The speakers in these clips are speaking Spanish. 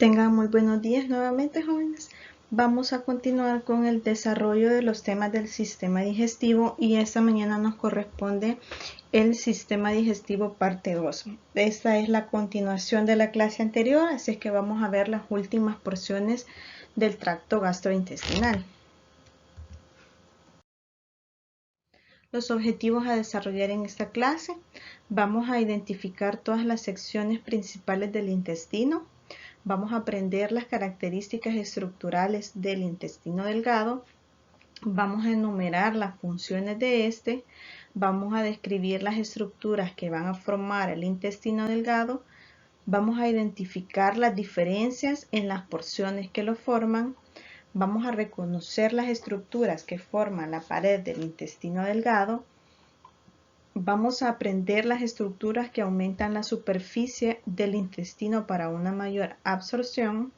Tengan muy buenos días nuevamente, jóvenes. Vamos a continuar con el desarrollo de los temas del sistema digestivo y esta mañana nos corresponde el sistema digestivo parte 2. Esta es la continuación de la clase anterior, así es que vamos a ver las últimas porciones del tracto gastrointestinal. Los objetivos a desarrollar en esta clase: vamos a identificar todas las secciones principales del intestino. Vamos a aprender las características estructurales del intestino delgado. Vamos a enumerar las funciones de este. Vamos a describir las estructuras que van a formar el intestino delgado. Vamos a identificar las diferencias en las porciones que lo forman. Vamos a reconocer las estructuras que forman la pared del intestino delgado. Vamos a aprender las estructuras que aumentan la superficie del intestino para una mayor absorción.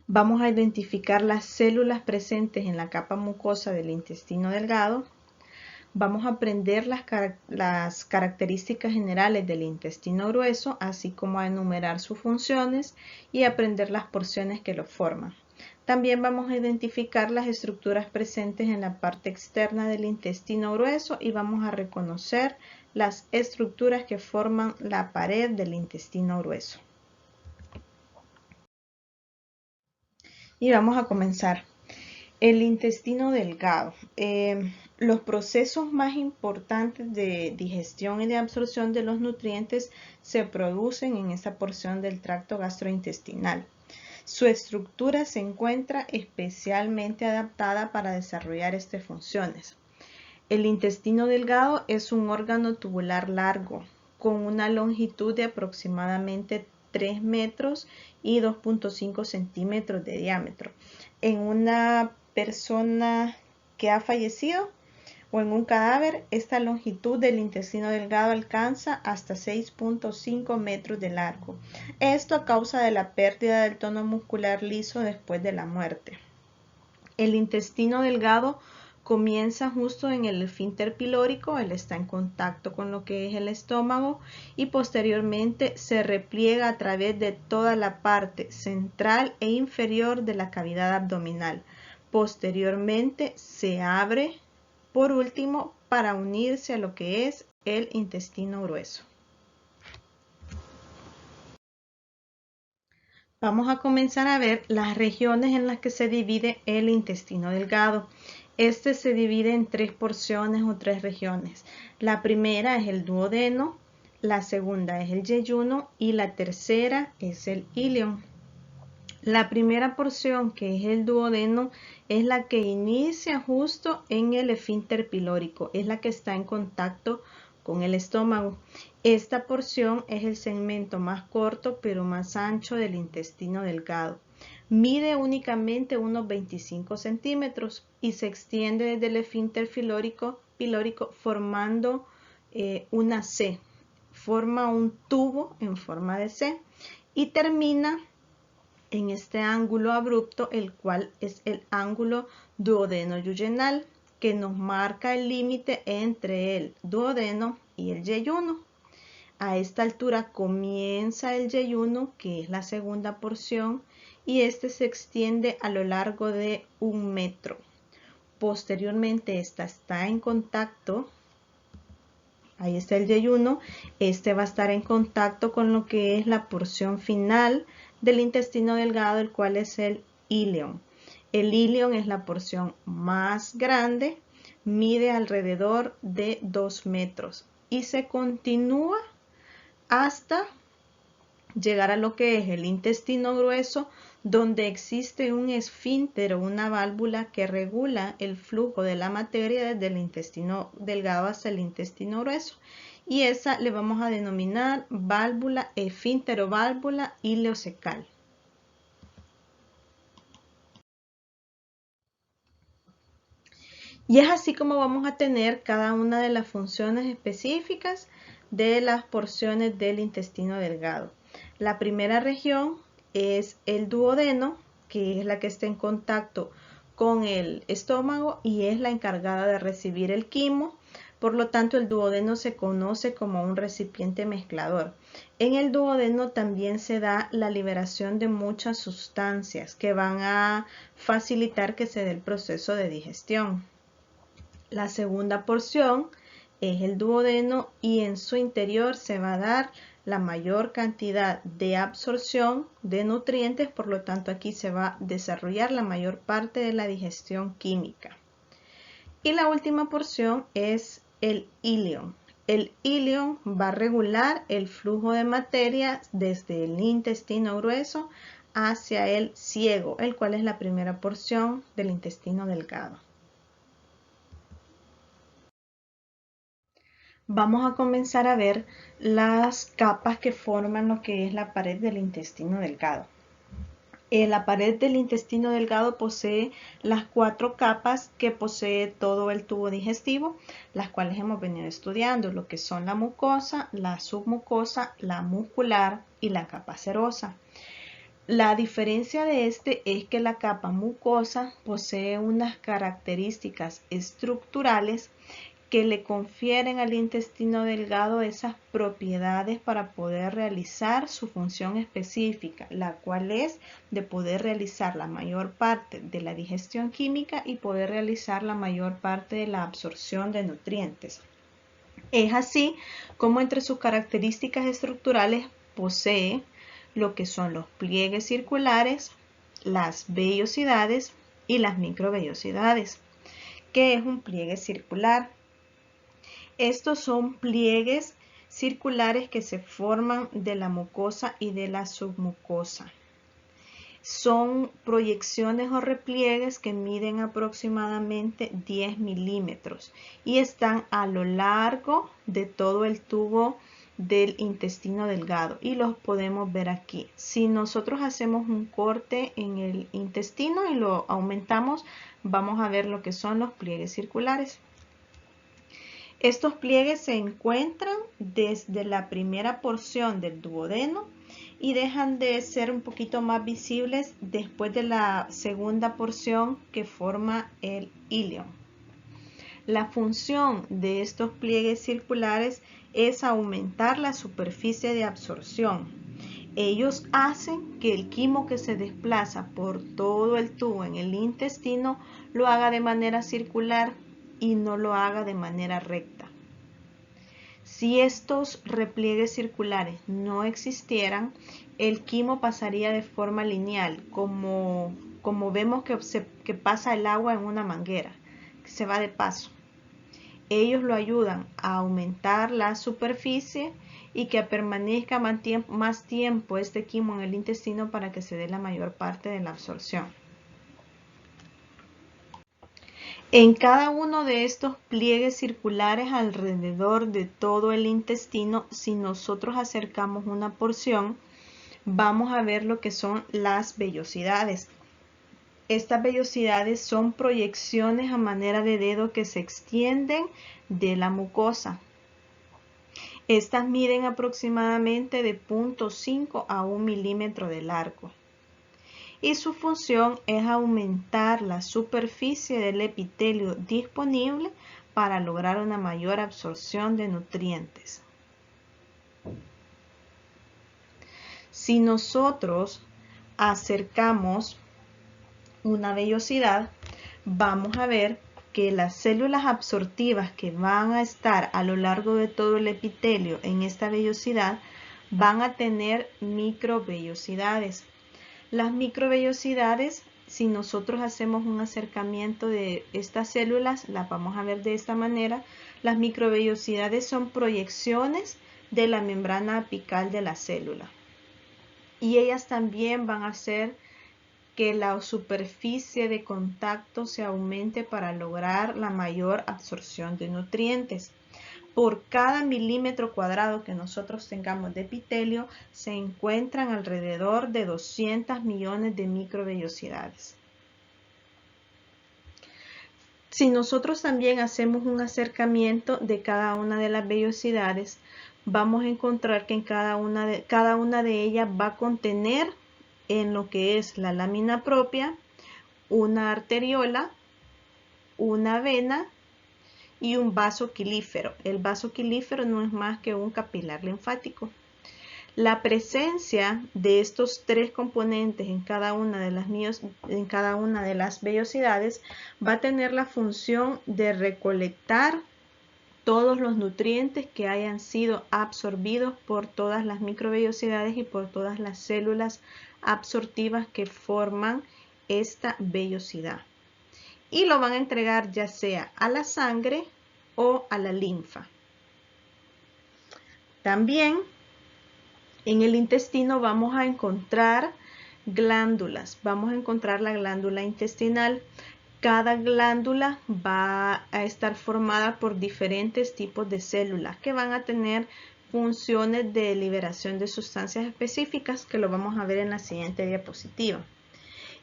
Vamos a identificar las células presentes en la capa mucosa del intestino delgado. Vamos a aprender las características generales del intestino grueso, así como a enumerar sus funciones y aprender las porciones que lo forman. También vamos a identificar las estructuras presentes en la parte externa del intestino grueso y vamos a reconocer las estructuras que forman la pared del intestino grueso. Y vamos a comenzar. El intestino delgado. Los procesos más importantes de digestión y de absorción de los nutrientes se producen en esta porción del tracto gastrointestinal. Su estructura se encuentra especialmente adaptada para desarrollar estas funciones. El intestino delgado es un órgano tubular largo, con una longitud de aproximadamente 3 metros y 2.5 centímetros de diámetro. En una persona que ha fallecido o en un cadáver, esta longitud del intestino delgado alcanza hasta 6.5 metros de largo. Esto a causa de la pérdida del tono muscular liso después de la muerte. El intestino delgado comienza justo en el esfínter pilórico, él está en contacto con lo que es el estómago y posteriormente se repliega a través de toda la parte central e inferior de la cavidad abdominal. Posteriormente se abre por último para unirse a lo que es el intestino grueso. Vamos a comenzar a ver las regiones en las que se divide el intestino delgado. Este se divide en 3 porciones o 3 regiones. La primera es el duodeno, la segunda es el yeyuno y la tercera es el íleon. La primera porción, que es el duodeno, es la que inicia justo en el esfínter pilórico, es la que está en contacto con el estómago. Esta porción es el segmento más corto pero más ancho del intestino delgado. Mide únicamente unos 25 centímetros y se extiende desde el esfínter pilórico formando una C. Forma un tubo en forma de C y termina en este ángulo abrupto, el cual es el ángulo duodeno-yuyinal, que nos marca el límite entre el duodeno y el yeyuno. A esta altura comienza el yeyuno, que es la segunda porción, y este se extiende a lo largo de 1 metro. Posteriormente esta está en contacto, ahí está el yeyuno, este va a estar en contacto con lo que es la porción final del intestino delgado, el cual es el íleon. El íleon es la porción más grande, mide alrededor de 2 metros y se continúa hasta llegar a lo que es el intestino grueso, donde existe un esfínter o una válvula que regula el flujo de la materia desde el intestino delgado hasta el intestino grueso, y esa le vamos a denominar válvula, esfínter o válvula ileocecal. Y es así como vamos a tener cada una de las funciones específicas de las porciones del intestino delgado. La primera región es el duodeno, que es la que está en contacto con el estómago y es la encargada de recibir el quimo, Por lo tanto, el duodeno se conoce como un recipiente mezclador. En el duodeno también se da la liberación de muchas sustancias que van a facilitar que se dé el proceso de digestión. La segunda porción es el duodeno y en su interior se va a dar la mayor cantidad de absorción de nutrientes, por lo tanto aquí se va a desarrollar la mayor parte de la digestión química. Y la última porción es el ilion. El ilion va a regular el flujo de materia desde el intestino grueso hacia el ciego, el cual es la primera porción del intestino delgado. Vamos a comenzar a ver las capas que forman lo que es la pared del intestino delgado. La pared del intestino delgado posee las 4 capas que posee todo el tubo digestivo, las cuales hemos venido estudiando, lo que son la mucosa, la submucosa, la muscular y la capa serosa. La diferencia de este es que la capa mucosa posee unas características estructurales que le confieren al intestino delgado esas propiedades para poder realizar su función específica, la cual es de poder realizar la mayor parte de la digestión química y poder realizar la mayor parte de la absorción de nutrientes. Es así como entre sus características estructurales posee lo que son los pliegues circulares, las vellosidades y las microvellosidades. ¿Qué es un pliegue circular? Estos son pliegues circulares que se forman de la mucosa y de la submucosa. Son proyecciones o repliegues que miden aproximadamente 10 milímetros y están a lo largo de todo el tubo del intestino delgado y los podemos ver aquí. Si nosotros hacemos un corte en el intestino y lo aumentamos, vamos a ver lo que son los pliegues circulares. Estos pliegues se encuentran desde la primera porción del duodeno y dejan de ser un poquito más visibles después de la segunda porción que forma el ilion. La función de estos pliegues circulares es aumentar la superficie de absorción. Ellos hacen que el quimo que se desplaza por todo el tubo en el intestino lo haga de manera circular y no lo haga de manera recta. Si estos repliegues circulares no existieran, el quimo pasaría de forma lineal, como vemos que pasa el agua en una manguera, que se va de paso. Ellos lo ayudan a aumentar la superficie y que permanezca más tiempo este quimo en el intestino para que se dé la mayor parte de la absorción. En cada uno de estos pliegues circulares alrededor de todo el intestino, si nosotros acercamos una porción, vamos a ver lo que son las vellosidades. Estas vellosidades son proyecciones a manera de dedo que se extienden de la mucosa. Estas miden aproximadamente de 0.5 a 1 milímetro de largo. Y su función es aumentar la superficie del epitelio disponible para lograr una mayor absorción de nutrientes. Si nosotros acercamos una vellosidad, vamos a ver que las células absortivas que van a estar a lo largo de todo el epitelio en esta vellosidad van a tener microvellosidades. Las microvellosidades, si nosotros hacemos un acercamiento de estas células, las vamos a ver de esta manera. Las microvellosidades son proyecciones de la membrana apical de la célula. Y ellas también van a hacer que la superficie de contacto se aumente para lograr la mayor absorción de nutrientes. Por cada milímetro cuadrado que nosotros tengamos de epitelio, se encuentran alrededor de 200 millones de microvellosidades. Si nosotros también hacemos un acercamiento de cada una de las vellosidades, vamos a encontrar que en cada una de ellas va a contener en lo que es la lámina propia, una arteriola, una vena y un vaso quilífero. El vaso quilífero no es más que un capilar linfático. La presencia de estos tres componentes en cada una de las vellosidades va a tener la función de recolectar todos los nutrientes que hayan sido absorbidos por todas las microvellosidades y por todas las células absortivas que forman esta vellosidad. Y lo van a entregar ya sea a la sangre o a la linfa. También en el intestino vamos a encontrar glándulas. Vamos a encontrar la glándula intestinal. Cada glándula va a estar formada por diferentes tipos de células que van a tener funciones de liberación de sustancias específicas, que lo vamos a ver en la siguiente diapositiva.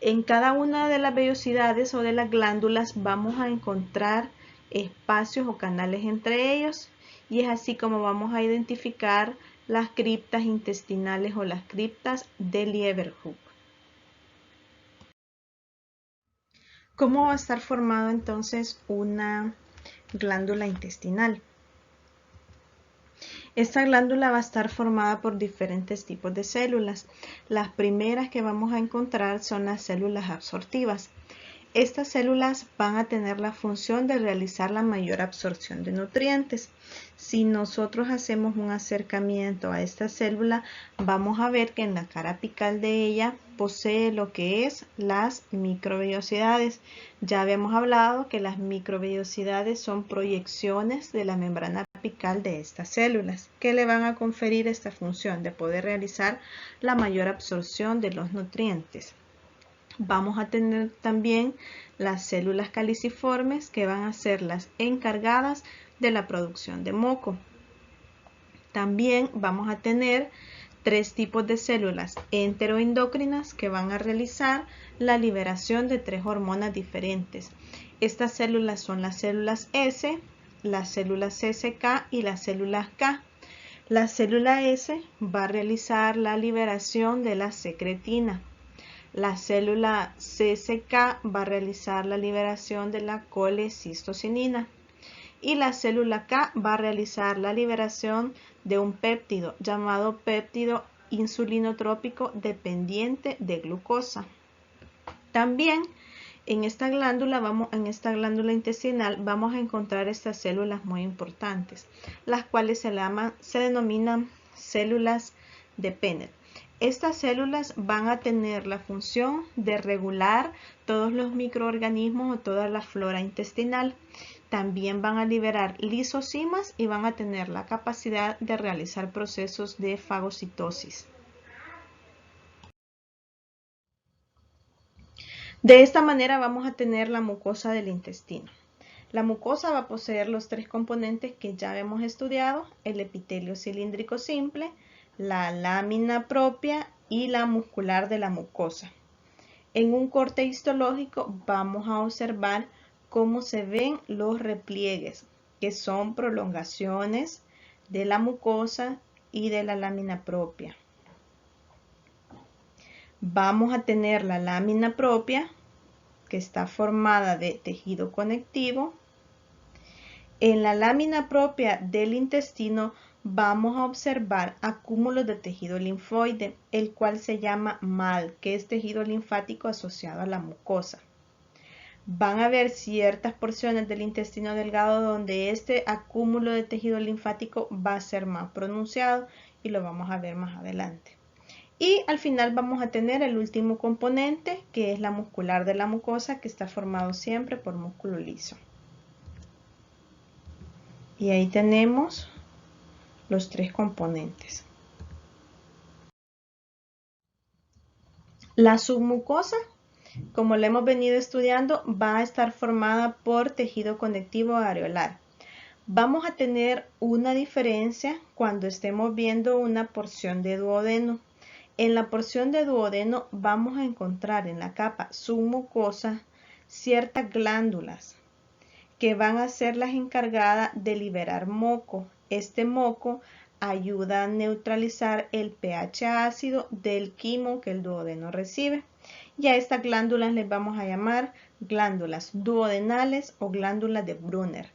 En cada una de las vellosidades o de las glándulas vamos a encontrar espacios o canales entre ellos, y es así como vamos a identificar las criptas intestinales o las criptas de Lieberkühn. ¿Cómo va a estar formado entonces una glándula intestinal? Esta glándula va a estar formada por diferentes tipos de células. Las primeras que vamos a encontrar son las células absortivas. Estas células van a tener la función de realizar la mayor absorción de nutrientes. Si nosotros hacemos un acercamiento a esta célula, vamos a ver que en la cara apical de ella posee lo que es las microvellosidades. Ya habíamos hablado que las microvellosidades son proyecciones de la membrana apical de estas células, que le van a conferir esta función de poder realizar la mayor absorción de los nutrientes. Vamos a tener también las células caliciformes, que van a ser las encargadas de la producción de moco. También vamos a tener tres tipos de células enteroendocrinas, que van a realizar la liberación de tres hormonas diferentes. Estas células son las células S, las células CSK y las células K. La célula S va a realizar la liberación de la secretina. La célula CSK va a realizar la liberación de la colecistocinina. Y la célula K va a realizar la liberación de un péptido llamado péptido insulinotrópico dependiente de glucosa. También en esta glándula intestinal vamos a encontrar estas células muy importantes, las cuales se denominan células de Penner. Estas células van a tener la función de regular todos los microorganismos o toda la flora intestinal. También van a liberar lisocimas y van a tener la capacidad de realizar procesos de fagocitosis. De esta manera vamos a tener la mucosa del intestino. La mucosa va a poseer los tres componentes que ya hemos estudiado: el epitelio cilíndrico simple, la lámina propia y la muscular de la mucosa. En un corte histológico vamos a observar cómo se ven los repliegues, que son prolongaciones de la mucosa y de la lámina propia. Vamos a tener la lámina propia, que está formada de tejido conectivo. En la lámina propia del intestino vamos a observar acúmulos de tejido linfoide, el cual se llama MAL, que es tejido linfático asociado a la mucosa. Van a haber ciertas porciones del intestino delgado donde este acúmulo de tejido linfático va a ser más pronunciado, y lo vamos a ver más adelante. Y al final vamos a tener el último componente, que es la muscular de la mucosa, que está formado siempre por músculo liso. Y ahí tenemos los tres componentes. La submucosa, como la hemos venido estudiando, va a estar formada por tejido conectivo areolar. Vamos a tener una diferencia cuando estemos viendo una porción de duodeno. En la porción de duodeno vamos a encontrar en la capa submucosa ciertas glándulas que van a ser las encargadas de liberar moco. Este moco ayuda a neutralizar el pH ácido del quimo que el duodeno recibe. Y a estas glándulas les vamos a llamar glándulas duodenales o glándulas de Brunner.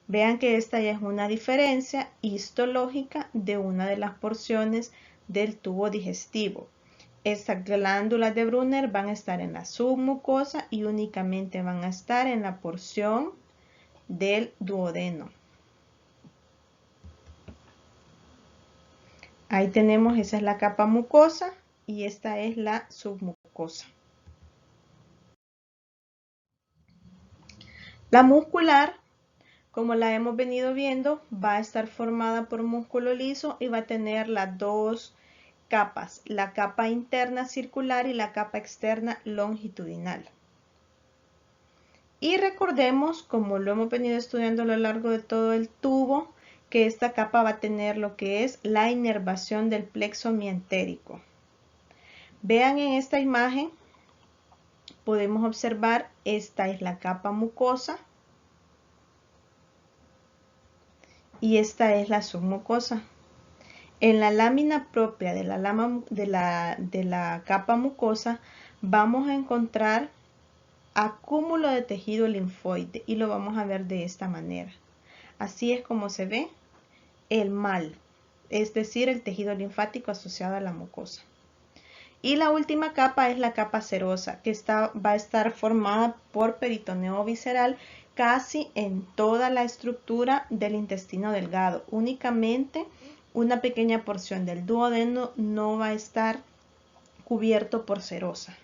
Vean que esta ya es una diferencia histológica de una de las porciones del tubo digestivo. Estas glándulas de Brunner van a estar en la submucosa y únicamente van a estar en la porción del duodeno. Ahí tenemos, esa es la capa mucosa y esta es la submucosa. La muscular, como la hemos venido viendo, va a estar formada por músculo liso y va a tener las dos capas, la capa interna circular y la capa externa longitudinal. Y recordemos, como lo hemos venido estudiando a lo largo de todo el tubo, que esta capa va a tener lo que es la inervación del plexo mientérico. Vean en esta imagen, podemos observar, esta es la capa mucosa y esta es la submucosa. En la lámina propia de la capa mucosa vamos a encontrar acúmulo de tejido linfoide y lo vamos a ver de esta manera. Así es como se ve el mal, es decir, el tejido linfático asociado a la mucosa. Y la última capa es la capa serosa, que va a estar formada por peritoneo visceral casi en toda la estructura del intestino delgado. Únicamente una pequeña porción del duodeno no va a estar cubierto por serosa.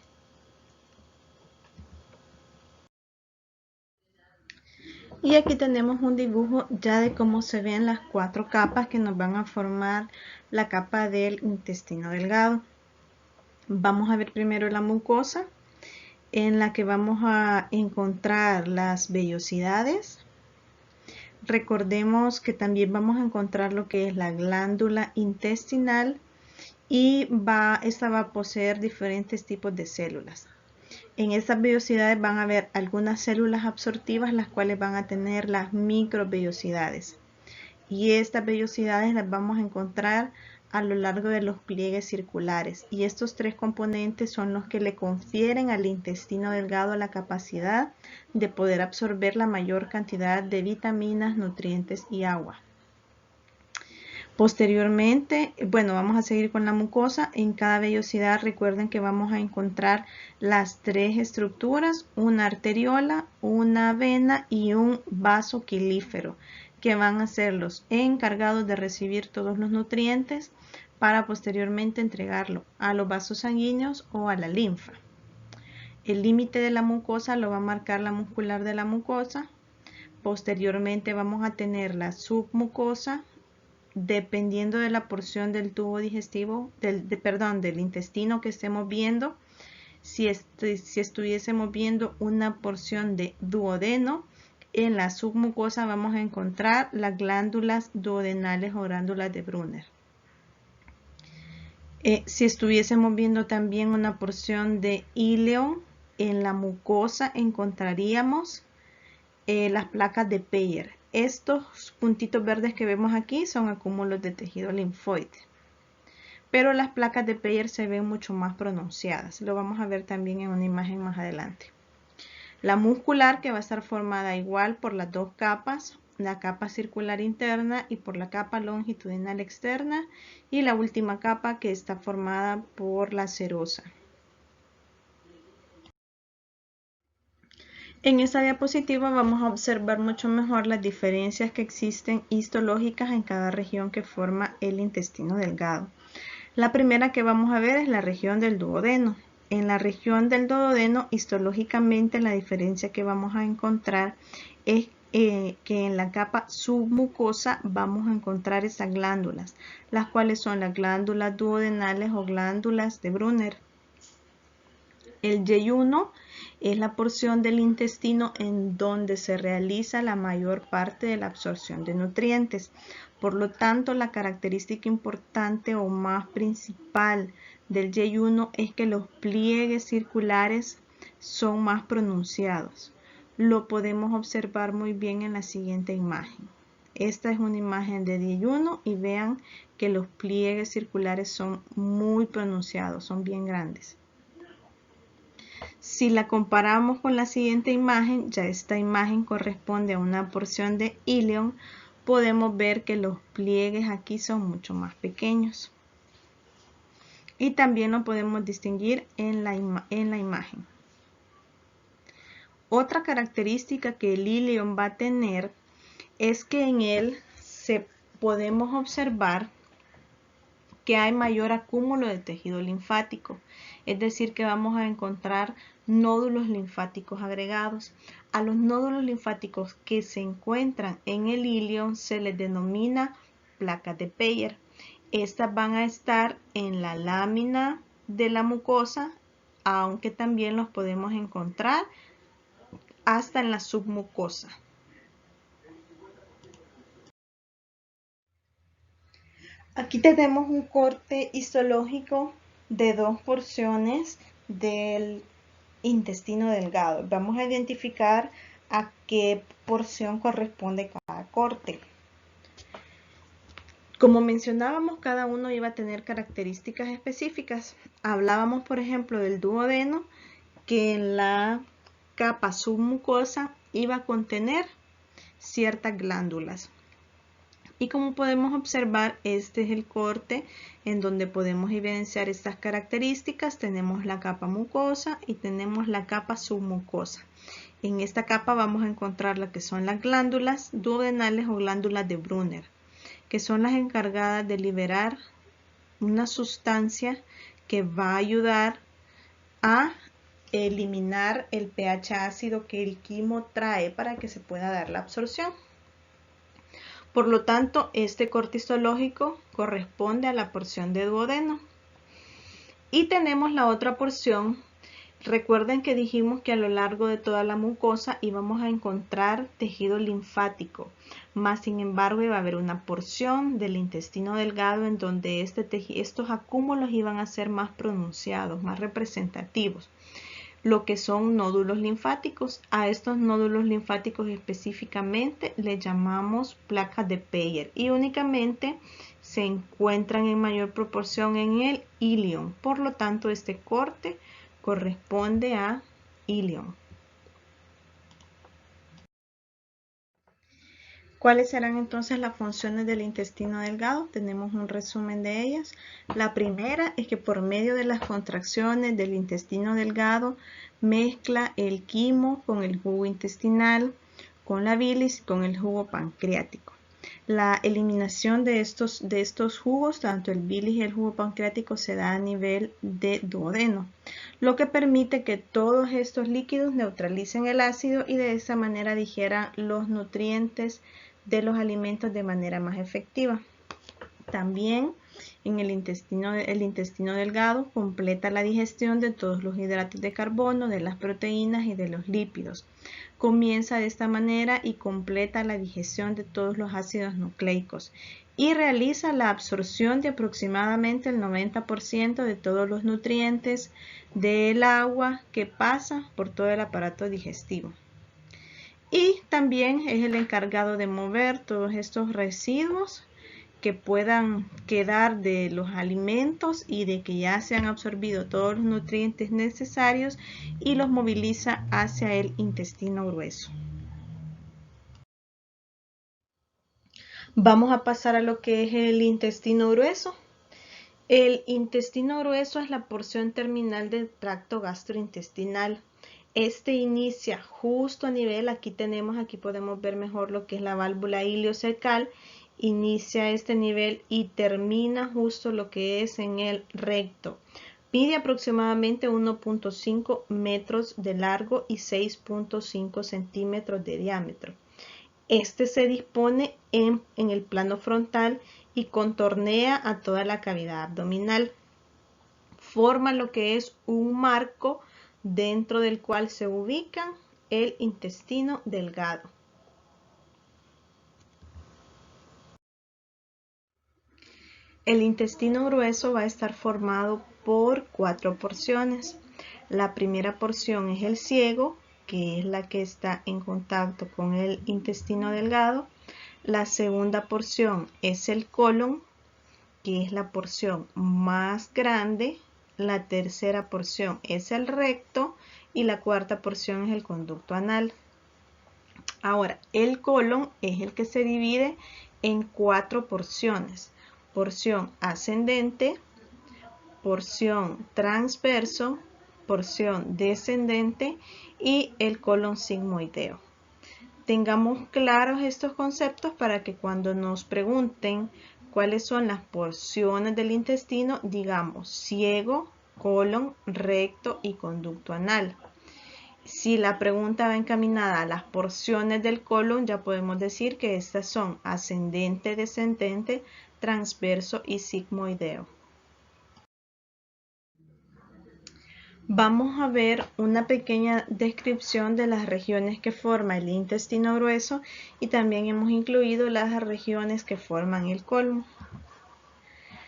Y aquí tenemos un dibujo ya de cómo se ven las cuatro capas que nos van a formar la capa del intestino delgado. Vamos a ver primero la mucosa, en la que vamos a encontrar las vellosidades. Recordemos que también vamos a encontrar lo que es la glándula intestinal y esta va a poseer diferentes tipos de células. En estas vellosidades van a haber algunas células absortivas, las cuales van a tener las microvellosidades. Y estas vellosidades las vamos a encontrar a lo largo de los pliegues circulares. Y estos tres componentes son los que le confieren al intestino delgado la capacidad de poder absorber la mayor cantidad de vitaminas, nutrientes y agua. Posteriormente, bueno, vamos a seguir con la mucosa. En cada vellosidad recuerden que vamos a encontrar las tres estructuras, una arteriola, una vena y un vaso quilífero, que van a ser los encargados de recibir todos los nutrientes para posteriormente entregarlo a los vasos sanguíneos o a la linfa. El límite de la mucosa lo va a marcar la muscular de la mucosa. Posteriormente vamos a tener la submucosa, dependiendo de la porción del tubo digestivo, del intestino que estemos viendo. Si estuviésemos viendo una porción de duodeno, en la submucosa vamos a encontrar las glándulas duodenales o glándulas de Brunner. Si estuviésemos viendo también una porción de íleo, en la mucosa encontraríamos las placas de Peyer. Estos puntitos verdes que vemos aquí son acúmulos de tejido linfoide. Pero las placas de Peyer se ven mucho más pronunciadas. Lo vamos a ver también en una imagen más adelante. La muscular, que va a estar formada igual por las dos capas, la capa circular interna y por la capa longitudinal externa, y la última capa que está formada por la serosa. En esta diapositiva vamos a observar mucho mejor las diferencias que existen histológicas en cada región que forma el intestino delgado. La primera que vamos a ver es la región del duodeno. En la región del duodeno, histológicamente, la diferencia que vamos a encontrar es que en la capa submucosa vamos a encontrar esas glándulas, las cuales son las glándulas duodenales o glándulas de Brunner. El yeyuno es la porción del intestino en donde se realiza la mayor parte de la absorción de nutrientes. Por lo tanto, la característica importante o más principal del yeyuno es que los pliegues circulares son más pronunciados. Lo podemos observar muy bien en la siguiente imagen. Esta es una imagen de yeyuno y vean que los pliegues circulares son muy pronunciados, son bien grandes. Si la comparamos con la siguiente imagen, ya esta imagen corresponde a una porción de ilion, podemos ver que los pliegues aquí son mucho más pequeños. Y también lo podemos distinguir en la imagen. Otra característica que el ilion va a tener es que en él podemos observar que hay mayor acúmulo de tejido linfático, es decir que vamos a encontrar nódulos linfáticos agregados. A los nódulos linfáticos que se encuentran en el ilion se les denomina placas de Peyer. Estas van a estar en la lámina de la mucosa, aunque también los podemos encontrar hasta en la submucosa. Aquí tenemos un corte histológico de 2 porciones del intestino delgado. Vamos a identificar a qué porción corresponde cada corte. Como mencionábamos, cada uno iba a tener características específicas. Hablábamos, por ejemplo, del duodeno, que en la capa submucosa iba a contener ciertas glándulas. Y como podemos observar, este es el corte en donde podemos evidenciar estas características. Tenemos la capa mucosa y tenemos la capa submucosa. En esta capa vamos a encontrar lo que son las glándulas duodenales o glándulas de Brunner, que son las encargadas de liberar una sustancia que va a ayudar a eliminar el pH ácido que el quimo trae para que se pueda dar la absorción. Por lo tanto, este corte histológico corresponde a la porción de duodeno. Y tenemos la otra porción. Recuerden que dijimos que a lo largo de toda la mucosa íbamos a encontrar tejido linfático, más sin embargo iba a haber una porción del intestino delgado en donde estos acúmulos iban a ser más pronunciados, más representativos, lo que son nódulos linfáticos. A estos nódulos linfáticos específicamente les llamamos placas de Peyer y únicamente se encuentran en mayor proporción en el ilion. Por lo tanto, este corte corresponde a ilion. ¿Cuáles serán entonces las funciones del intestino delgado? Tenemos un resumen de ellas. La primera es que por medio de las contracciones del intestino delgado mezcla el quimo con el jugo intestinal, con la bilis y con el jugo pancreático. La eliminación de estos jugos, tanto el bilis y el jugo pancreático, se da a nivel de duodeno, lo que permite que todos estos líquidos neutralicen el ácido y de esa manera digieran los nutrientes de los alimentos de manera más efectiva. También en el intestino delgado completa la digestión de todos los hidratos de carbono, de las proteínas y de los lípidos. Comienza de esta manera y completa la digestión de todos los ácidos nucleicos y realiza la absorción de aproximadamente el 90% de todos los nutrientes del agua que pasa por todo el aparato digestivo. Y también es el encargado de mover todos estos residuos que puedan quedar de los alimentos y de que ya se han absorbido todos los nutrientes necesarios y los moviliza hacia el intestino grueso. Vamos a pasar a lo que es el intestino grueso. El intestino grueso es la porción terminal del tracto gastrointestinal. Este inicia justo a nivel, aquí podemos ver mejor lo que es la válvula iliocecal. Inicia este nivel y termina justo lo que es en el recto. Mide aproximadamente 1.5 metros de largo y 6.5 centímetros de diámetro. Este se dispone en el plano frontal y contornea a toda la cavidad abdominal. Forma lo que es un marco dentro del cual se ubica el intestino delgado. El intestino grueso va a estar formado por 4 porciones. La primera porción es el ciego, que es la que está en contacto con el intestino delgado. La segunda porción es el colon, que es la porción más grande la tercera porción es el recto y la cuarta porción es el conducto anal. Ahora, el colon es el que se divide en 4 porciones: porción ascendente, porción transverso, porción descendente y el colon sigmoideo. Tengamos claros estos conceptos para que cuando nos pregunten cuáles son las porciones del intestino, digamos ciego, colon, recto y conducto anal. Si la pregunta va encaminada a las porciones del colon, ya podemos decir que estas son ascendente, descendente, transverso y sigmoideo. Vamos a ver una pequeña descripción de las regiones que forma el intestino grueso y también hemos incluido las regiones que forman el colon.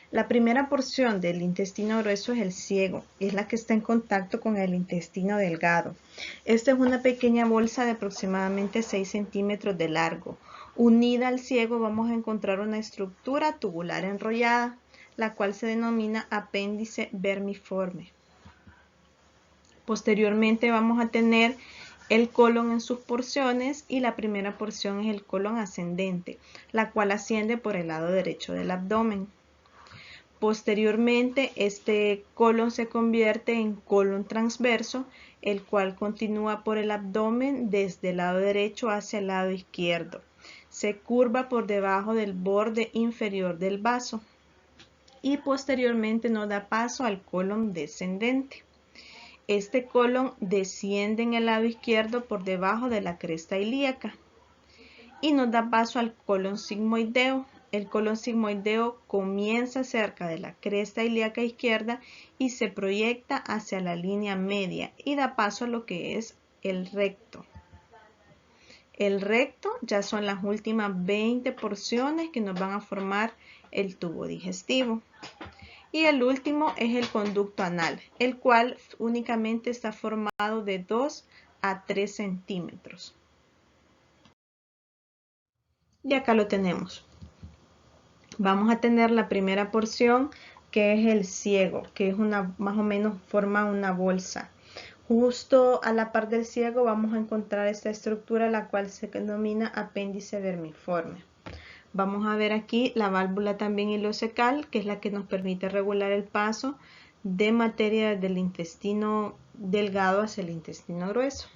La primera porción del intestino grueso es el ciego, es la que está en contacto con el intestino delgado. Esta es una pequeña bolsa de aproximadamente 6 centímetros de largo. Unida al ciego vamos a encontrar una estructura tubular enrollada, la cual se denomina apéndice vermiforme. Posteriormente vamos a tener el colon en sus porciones y la primera porción es el colon ascendente, la cual asciende por el lado derecho del abdomen. Posteriormente este colon se convierte en colon transverso, el cual continúa por el abdomen desde el lado derecho hacia el lado izquierdo. Se curva por debajo del borde inferior del vaso y posteriormente nos da paso al colon descendente. Este colon desciende en el lado izquierdo por debajo de la cresta ilíaca y nos da paso al colon sigmoideo. El colon sigmoideo comienza cerca de la cresta ilíaca izquierda y se proyecta hacia la línea media y da paso a lo que es el recto. El recto ya son las últimas 20 porciones que nos van a formar el tubo digestivo. Y el último es el conducto anal, el cual únicamente está formado de 2 a 3 centímetros. Y acá lo tenemos. Vamos a tener la primera porción que es el ciego, que es más o menos forma una bolsa. Justo a la par del ciego vamos a encontrar esta estructura, la cual se denomina apéndice vermiforme. Vamos a ver aquí la válvula también ileocecal, que es la que nos permite regular el paso de materia del intestino delgado hacia el intestino grueso.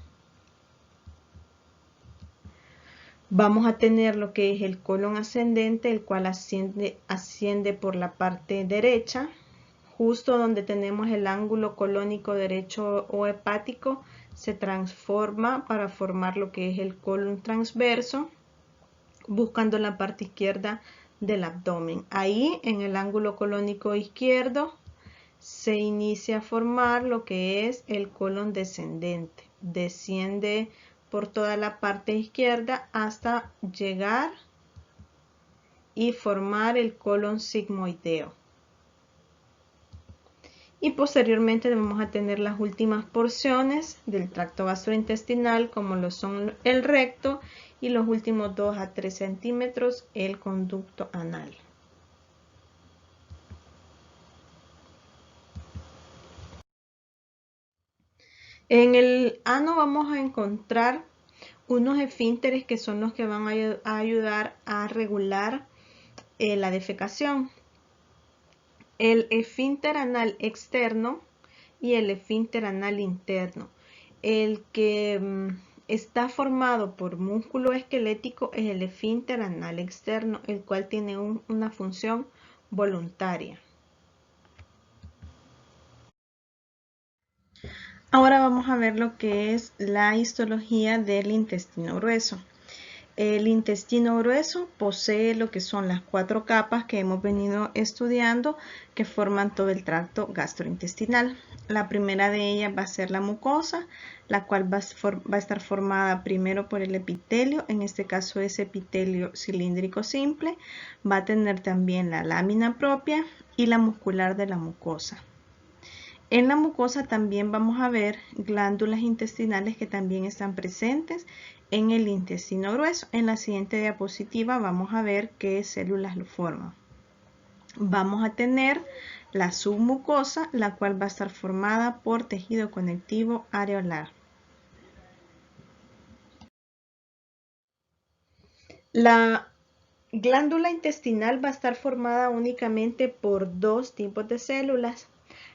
Vamos a tener lo que es el colon ascendente, el cual asciende por la parte derecha, justo donde tenemos el ángulo colónico derecho o hepático, se transforma para formar lo que es el colon transverso, buscando la parte izquierda del abdomen. Ahí en el ángulo colónico izquierdo se inicia a formar lo que es el colon descendente. Desciende por toda la parte izquierda hasta llegar y formar el colon sigmoideo. Y posteriormente vamos a tener las últimas porciones del tracto gastrointestinal, como lo son el recto y los últimos 2 a 3 centímetros el conducto anal. En el ano vamos a encontrar unos esfínteres que son los que van a ayudar a regular la defecación. El esfínter anal externo y el esfínter anal interno. El que está formado por músculo esquelético es el esfínter anal externo, el cual tiene una función voluntaria. Ahora vamos a ver lo que es la histología del intestino grueso. El intestino grueso posee lo que son las 4 capas que hemos venido estudiando que forman todo el tracto gastrointestinal. La primera de ellas va a ser la mucosa, la cual va a estar formada primero por el epitelio, en este caso es epitelio cilíndrico simple, va a tener también la lámina propia y la muscular de la mucosa. En la mucosa también vamos a ver glándulas intestinales que también están presentes en el intestino grueso. En la siguiente diapositiva vamos a ver qué células lo forman. Vamos a tener la submucosa, la cual va a estar formada por tejido conectivo areolar. La glándula intestinal va a estar formada únicamente por dos tipos de células,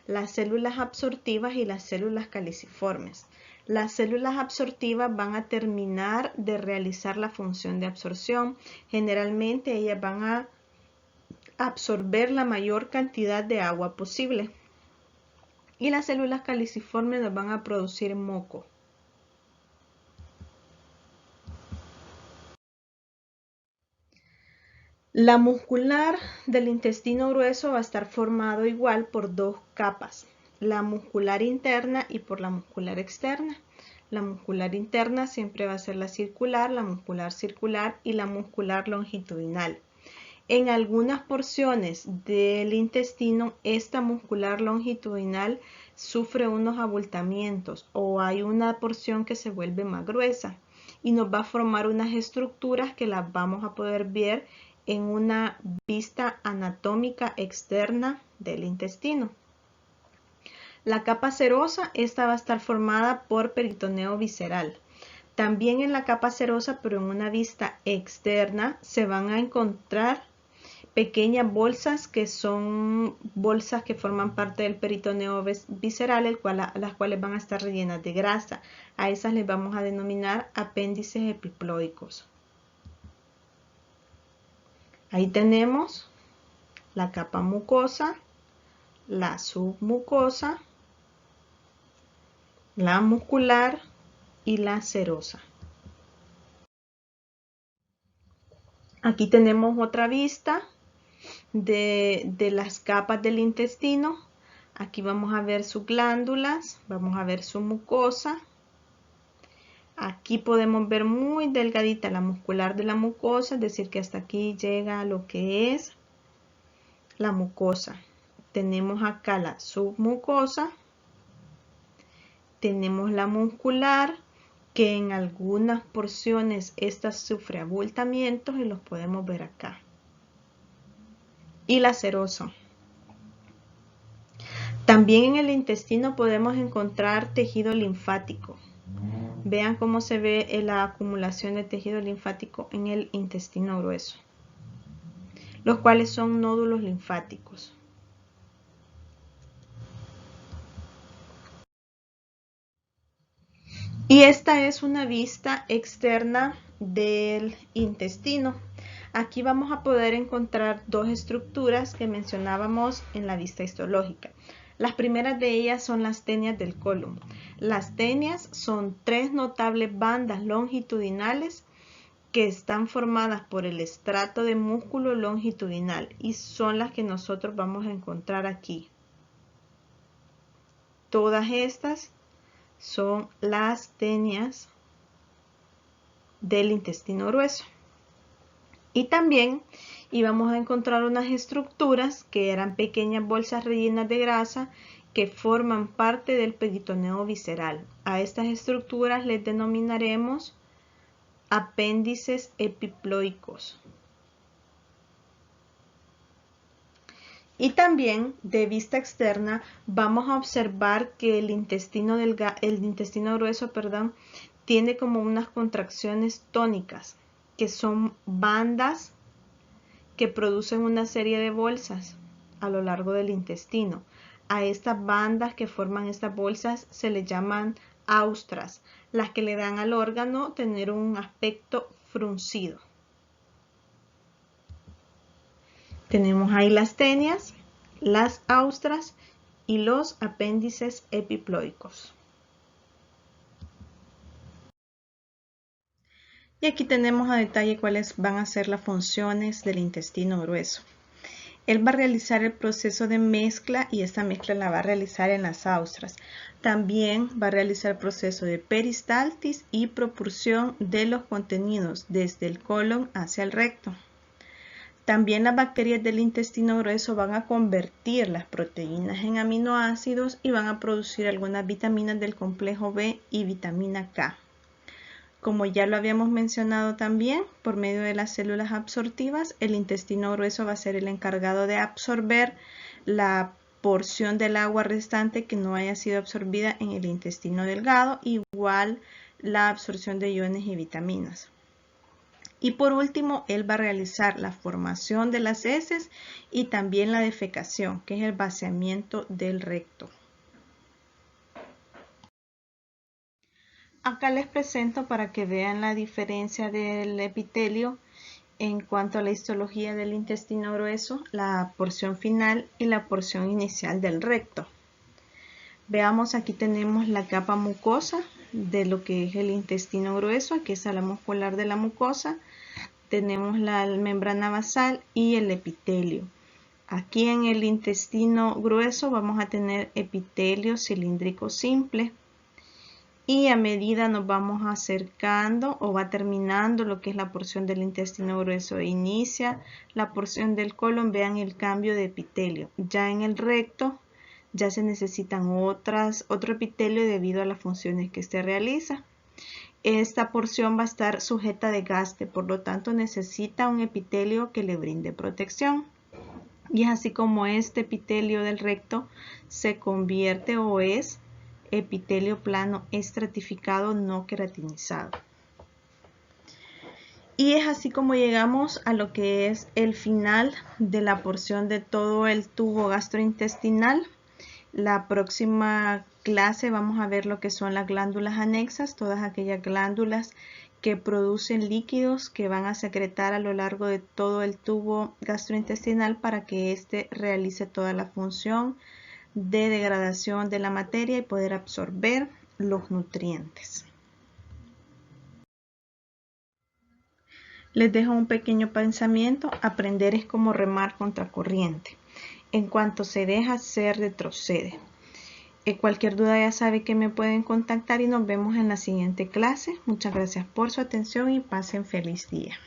las células absortivas y las células caliciformes. Las células absortivas van a terminar de realizar la función de absorción. Generalmente ellas van a absorber la mayor cantidad de agua posible. Y las células caliciformes nos van a producir moco. La muscular del intestino grueso va a estar formado igual por dos capas, la muscular interna y por la muscular externa. La muscular interna siempre va a ser la muscular circular y la muscular longitudinal. En algunas porciones del intestino, esta muscular longitudinal sufre unos abultamientos o hay una porción que se vuelve más gruesa y nos va a formar unas estructuras que las vamos a poder ver en una vista anatómica externa del intestino. La capa serosa, esta va a estar formada por peritoneo visceral. También en la capa serosa, pero en una vista externa, se van a encontrar pequeñas bolsas que son bolsas que forman parte del peritoneo visceral, las cuales van a estar rellenas de grasa. A esas les vamos a denominar apéndices epiploicos. Ahí tenemos la capa mucosa, la submucosa, la muscular y la serosa. Aquí tenemos otra vista de las capas del intestino. Aquí vamos a ver sus glándulas, vamos a ver su mucosa. Aquí podemos ver muy delgadita la muscular de la mucosa, es decir que hasta aquí llega lo que es la mucosa. Tenemos acá la submucosa, tenemos la muscular, que en algunas porciones esta sufre abultamientos y los podemos ver acá. Y la serosa. También en el intestino podemos encontrar tejido linfático. Vean cómo se ve la acumulación de tejido linfático en el intestino grueso, los cuales son nódulos linfáticos. Y esta es una vista externa del intestino. Aquí vamos a poder encontrar dos estructuras que mencionábamos en la vista histológica. Las primeras de ellas son las tenias del colon. Las tenias son tres notables bandas longitudinales que están formadas por el estrato de músculo longitudinal y son las que nosotros vamos a encontrar aquí. Todas estas son las tenias del intestino grueso. Y también íbamos a encontrar unas estructuras que eran pequeñas bolsas rellenas de grasa que forman parte del peritoneo visceral. A estas estructuras les denominaremos apéndices epiploicos. Y también de vista externa vamos a observar que el intestino grueso, tiene como unas contracciones tónicas, que son bandas que producen una serie de bolsas a lo largo del intestino. A estas bandas que forman estas bolsas se les llaman austras, las que le dan al órgano tener un aspecto fruncido. Tenemos ahí las tenias, las austras y los apéndices epiploicos. Y aquí tenemos a detalle cuáles van a ser las funciones del intestino grueso. Él va a realizar el proceso de mezcla y esta mezcla la va a realizar en las austras. También va a realizar el proceso de peristaltis y propulsión de los contenidos desde el colon hacia el recto. También las bacterias del intestino grueso van a convertir las proteínas en aminoácidos y van a producir algunas vitaminas del complejo B y vitamina K. Como ya lo habíamos mencionado también, por medio de las células absortivas, el intestino grueso va a ser el encargado de absorber la porción del agua restante que no haya sido absorbida en el intestino delgado, igual la absorción de iones y vitaminas. Y por último, él va a realizar la formación de las heces y también la defecación, que es el vaciamiento del recto. Acá les presento para que vean la diferencia del epitelio en cuanto a la histología del intestino grueso, la porción final y la porción inicial del recto. Veamos, aquí tenemos la capa mucosa de lo que es el intestino grueso, aquí está la muscular de la mucosa, tenemos la membrana basal y el epitelio. Aquí en el intestino grueso vamos a tener epitelio cilíndrico simple. Y a medida nos vamos acercando o va terminando lo que es la porción del intestino grueso e inicia la porción del colon, vean el cambio de epitelio. Ya en el recto ya se necesitan otro epitelio debido a las funciones que este realiza. Esta porción va a estar sujeta a desgaste, por lo tanto necesita un epitelio que le brinde protección. Y es así como este epitelio del recto se convierte o es epitelio plano estratificado no queratinizado. Y es así como llegamos a lo que es el final de la porción de todo el tubo gastrointestinal. La próxima clase vamos a ver lo que son las glándulas anexas, todas aquellas glándulas que producen líquidos que van a secretar a lo largo de todo el tubo gastrointestinal para que éste realice toda la función de degradación de la materia y poder absorber los nutrientes. Les dejo un pequeño pensamiento: aprender es como remar contra corriente. En cuanto se deja, se retrocede. Cualquier duda ya sabe que me pueden contactar y nos vemos en la siguiente clase. Muchas gracias por su atención y pasen feliz día.